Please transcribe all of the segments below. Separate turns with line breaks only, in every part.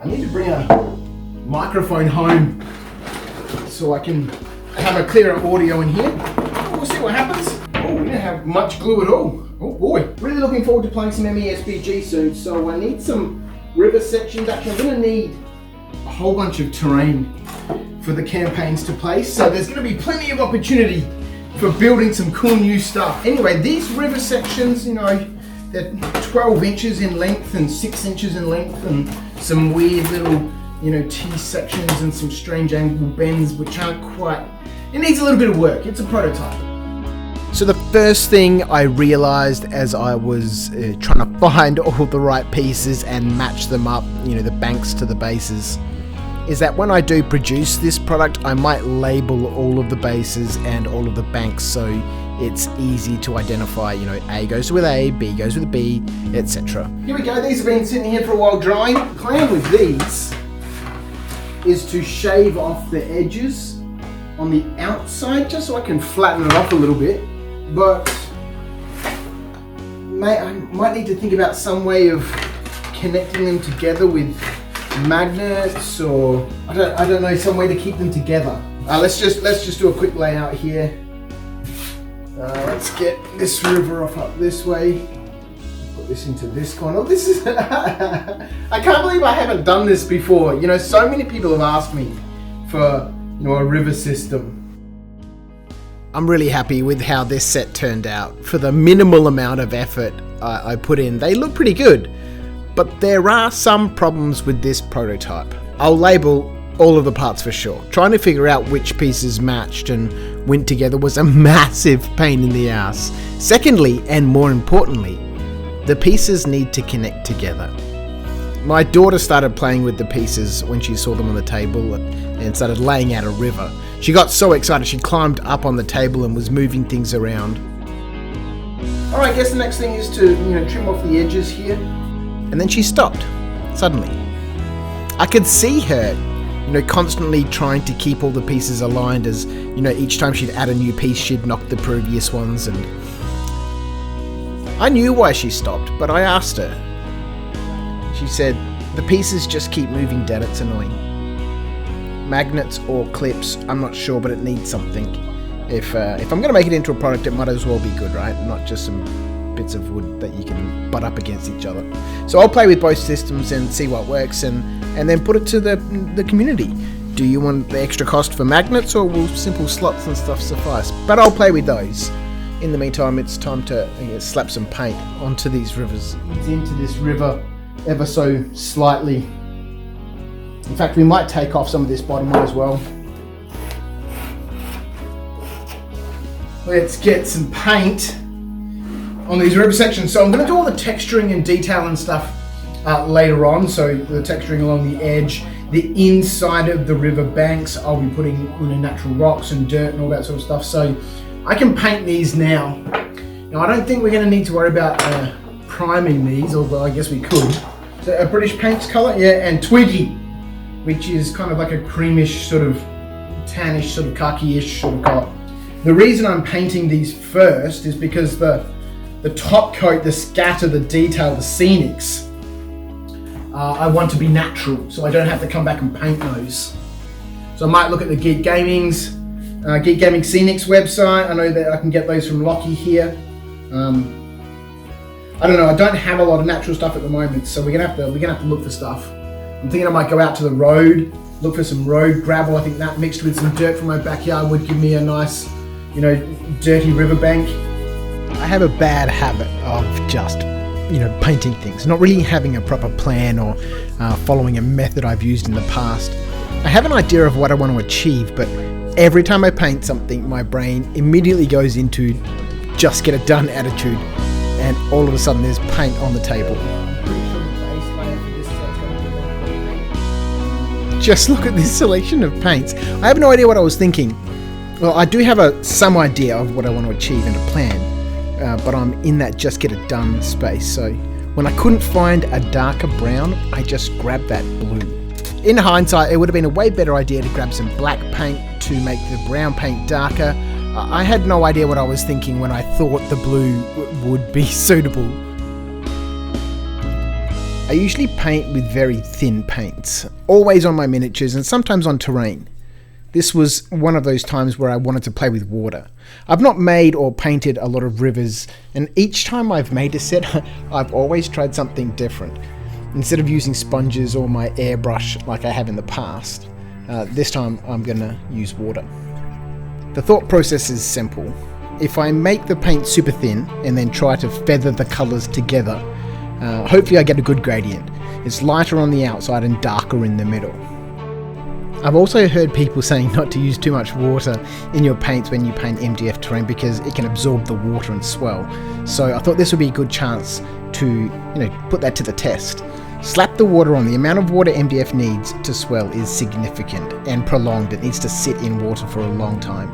I need to bring a microphone home so I can have a clearer audio in here. We'll see what happens. Oh, we don't have much glue at all. Oh boy. Really looking forward to playing some MESBG soon. So I need some river sections. Actually, I'm going to need a whole bunch of terrain for the campaigns to play. So there's going to be plenty of opportunity for building some cool new stuff. Anyway, these river sections, you know, they're 12 inches in length and 6 inches in length, and some weird little, you know, T-sections and some strange angle bends which aren't quite... It needs a little bit of work. It's a prototype. So the first thing I realized as I was trying to find all the right pieces and match them up, you know, the banks to the bases, is that when I do produce this product, I might label all of the bases and all of the banks so it's easy to identify, you know, A goes with A, B goes with B, etc. Here we go, these have been sitting here for a while drying. The plan with these is to shave off the edges on the outside just so I can flatten it off a little bit, but I might need to think about some way of connecting them together with magnets, or I don't know, some way to keep them together. Let's just do a quick layout here. Let's get this river off up this way. Put this into this corner. This is I can't believe I haven't done this before. You know, so many people have asked me for, you know, a river system. I'm really happy with how this set turned out. For the minimal amount of effort I put in, they look pretty good. But there are some problems with this prototype. I'll label all of the parts for sure. Trying to figure out which pieces matched and went together was a massive pain in the ass. Secondly, and more importantly, the pieces need to connect together. My daughter started playing with the pieces when she saw them on the table and started laying out a river. She got so excited she climbed up on the table and was moving things around. Alright, I guess the next thing is to, you know, trim off the edges here. And then she stopped, suddenly. I could see her, you know, constantly trying to keep all the pieces aligned as, you know, each time she'd add a new piece, she'd knock the previous ones, and I knew why she stopped, but I asked her. She said, the pieces just keep moving, Dad, it's annoying. Magnets or clips, I'm not sure, but it needs something. If I'm going to make it into a product, it might as well be good, right? Not just some bits of wood that you can butt up against each other. So I'll play with both systems and see what works, and then put it to the community. Do you want the extra cost for magnets, or will simple slots and stuff suffice? But I'll play with those. In the meantime, it's time to slap some paint onto these rivers. It's into this river ever so slightly. In fact, we might take off some of this bottom one as well. Let's get some paint on these river sections. So I'm going to do all the texturing and detail and stuff later on. So the texturing along the edge, the inside of the river banks, I'll be putting, you know, natural rocks and dirt and all that sort of stuff. So I can paint these now. Now I don't think we're going to need to worry about priming these, although I guess we could. So a British paints colour, yeah, and Twiggy, which is kind of like a creamish sort of tannish, sort of khaki-ish sort of colour. The reason I'm painting these first is because the top coat, the scatter, the detail, the scenics, I want to be natural, so I don't have to come back and paint those. So I might look at the Geek Gaming Scenics website. I know that I can get those from Lockie here. I don't know, I don't have a lot of natural stuff at the moment, so we're gonna have to look for stuff. I'm thinking I might go out to the road, look for some road gravel. I think that mixed with some dirt from my backyard would give me a nice, you know, dirty riverbank. I have a bad habit of just, you know, painting things, not really having a proper plan or following a method I've used in the past. I have an idea of what I want to achieve, but every time I paint something, my brain immediately goes into just get it done attitude, and all of a sudden there's paint on the table. Just look at this selection of paints. I have no idea what I was thinking. Well, I do have some idea of what I want to achieve and a plan, but I'm in that just get it done space. So when I couldn't find a darker brown, I just grabbed that blue. In hindsight, it would have been a way better idea to grab some black paint to make the brown paint darker. I had no idea what I was thinking when I thought the blue would be suitable. I usually paint with very thin paints, always on my miniatures and sometimes on terrain. This was one of those times where I wanted to play with water. I've not made or painted a lot of rivers, and each time I've made a set, I've always tried something different. Instead of using sponges or my airbrush like I have in the past, this time I'm gonna use water. The thought process is simple. If I make the paint super thin and then try to feather the colours together, hopefully I get a good gradient. It's lighter on the outside and darker in the middle. I've also heard people saying not to use too much water in your paints when you paint MDF terrain because it can absorb the water and swell. So I thought this would be a good chance to, put that to the test. Slap the water on. The amount of water MDF needs to swell is significant and prolonged. It needs to sit in water for a long time.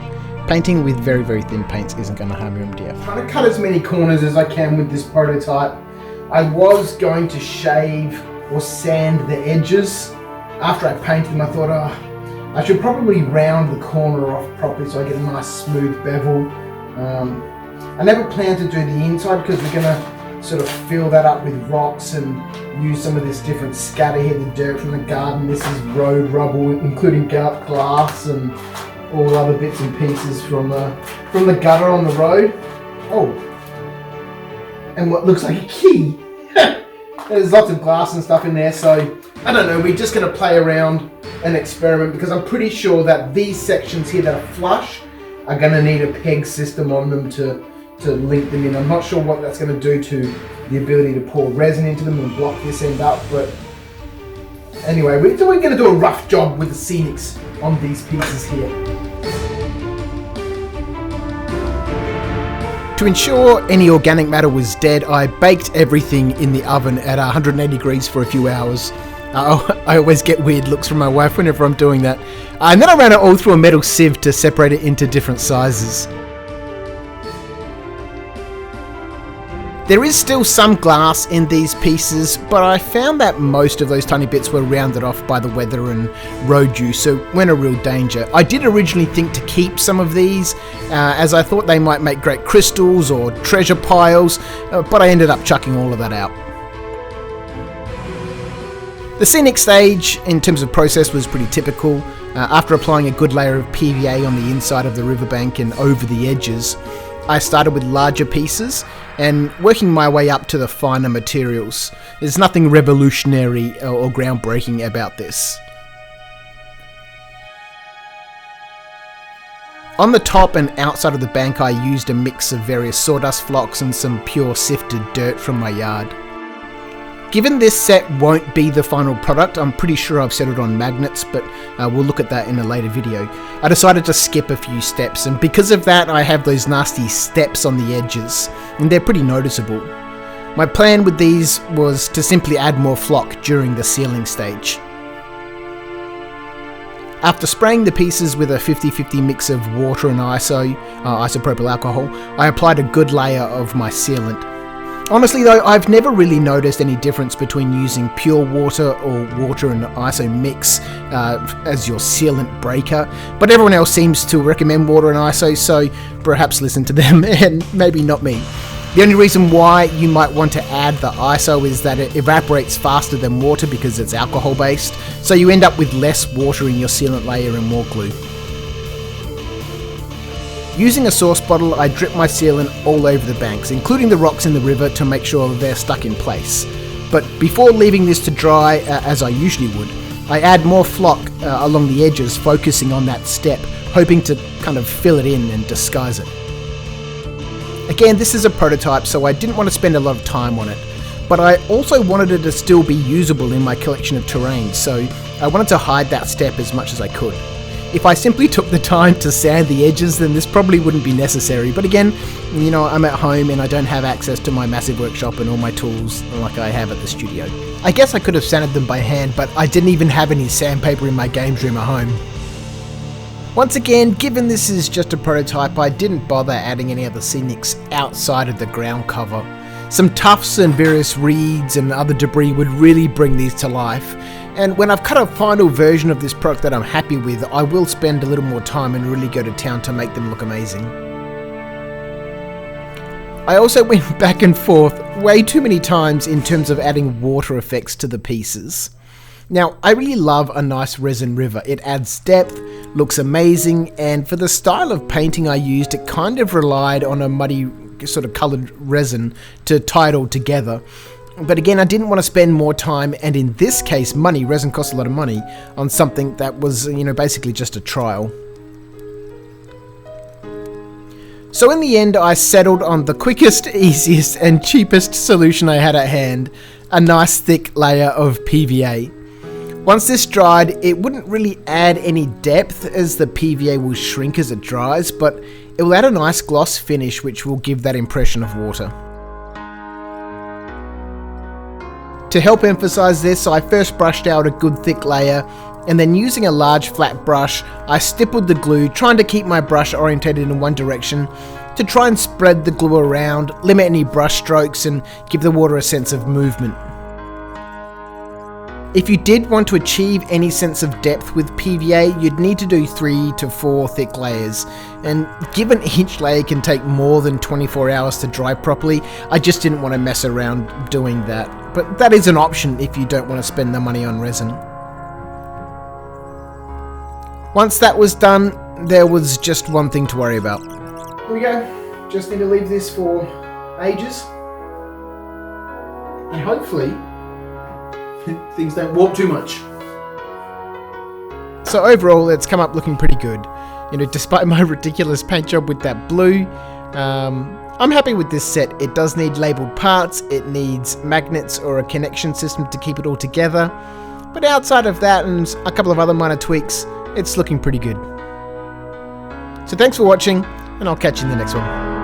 Painting with very, very thin paints isn't going to harm your MDF. Trying to cut as many corners as I can with this prototype. I was going to shave or sand the edges. After I painted them, I thought, I should probably round the corner off properly so I get a nice smooth bevel. I never planned to do the inside because we're going to sort of fill that up with rocks and use some of this different scatter here, the dirt from the garden. This is road rubble, including glass and all other bits and pieces from the gutter on the road. Oh, and what looks like a key. There's lots of glass and stuff in there, so I don't know, we're just going to play around and experiment because I'm pretty sure that these sections here that are flush are going to need a peg system on them to link them in. I'm not sure what that's going to do to the ability to pour resin into them and block this end up, but anyway, we're going to do a rough job with the scenics on these pieces here. To ensure any organic matter was dead, I baked everything in the oven at 180 degrees for a few hours. I always get weird looks from my wife whenever I'm doing that. And then I ran it all through a metal sieve to separate it into different sizes. There is still some glass in these pieces, but I found that most of those tiny bits were rounded off by the weather and road dew, so weren't a real danger. I did originally think to keep some of these, as I thought they might make great crystals or treasure piles, but I ended up chucking all of that out. The scenic stage, in terms of process, was pretty typical. After applying a good layer of PVA on the inside of the riverbank and over the edges, I started with larger pieces and working my way up to the finer materials. There's nothing revolutionary or groundbreaking about this. On the top and outside of the bank, I used a mix of various sawdust flocks and some pure sifted dirt from my yard. Given this set won't be the final product, I'm pretty sure I've settled on magnets, but we'll look at that in a later video. I decided to skip a few steps, and because of that I have those nasty steps on the edges, and they're pretty noticeable. My plan with these was to simply add more flock during the sealing stage. After spraying the pieces with a 50-50 mix of water and isopropyl alcohol, I applied a good layer of my sealant. Honestly though, I've never really noticed any difference between using pure water or water and iso mix as your sealant breaker, but everyone else seems to recommend water and iso, so perhaps listen to them and maybe not me. The only reason why you might want to add the iso is that it evaporates faster than water because it's alcohol based, so you end up with less water in your sealant layer and more glue. Using a sauce bottle, I drip my sealant all over the banks, including the rocks in the river, to make sure they're stuck in place. But before leaving this to dry, as I usually would, I add more flock along the edges, focusing on that step, hoping to kind of fill it in and disguise it. Again, this is a prototype, so I didn't want to spend a lot of time on it, but I also wanted it to still be usable in my collection of terrain, so I wanted to hide that step as much as I could. If I simply took the time to sand the edges, then this probably wouldn't be necessary. But again, I'm at home and I don't have access to my massive workshop and all my tools like I have at the studio. I guess I could have sanded them by hand, but I didn't even have any sandpaper in my games room at home. Once again, given this is just a prototype, I didn't bother adding any other scenics outside of the ground cover. Some tufts and various reeds and other debris would really bring these to life. And when I've cut a final version of this product that I'm happy with, I will spend a little more time and really go to town to make them look amazing. I also went back and forth way too many times in terms of adding water effects to the pieces. Now, I really love a nice resin river. It adds depth, looks amazing, and for the style of painting I used, it kind of relied on a muddy sort of coloured resin to tie it all together. But again, I didn't want to spend more time, and in this case, money, resin costs a lot of money, on something that was, basically just a trial. So in the end, I settled on the quickest, easiest, and cheapest solution I had at hand, a nice thick layer of PVA. Once this dried, it wouldn't really add any depth as the PVA will shrink as it dries, but it will add a nice gloss finish which will give that impression of water. To help emphasize this, I first brushed out a good thick layer, and then using a large flat brush, I stippled the glue, trying to keep my brush orientated in one direction to try and spread the glue around, limit any brush strokes, and give the water a sense of movement. If you did want to achieve any sense of depth with PVA, you'd need to do 3 to 4 thick layers, and given each layer can take more than 24 hours to dry properly, I just didn't want to mess around doing that. But that is an option if you don't want to spend the money on resin. Once that was done, there was just one thing to worry about. Here we go. Just need to leave this for ages. And hopefully, things don't warp too much. So overall, it's come up looking pretty good. Despite my ridiculous paint job with that blue, I'm happy with this set. It does need labelled parts, it needs magnets or a connection system to keep it all together. But outside of that and a couple of other minor tweaks, it's looking pretty good. So thanks for watching, and I'll catch you in the next one.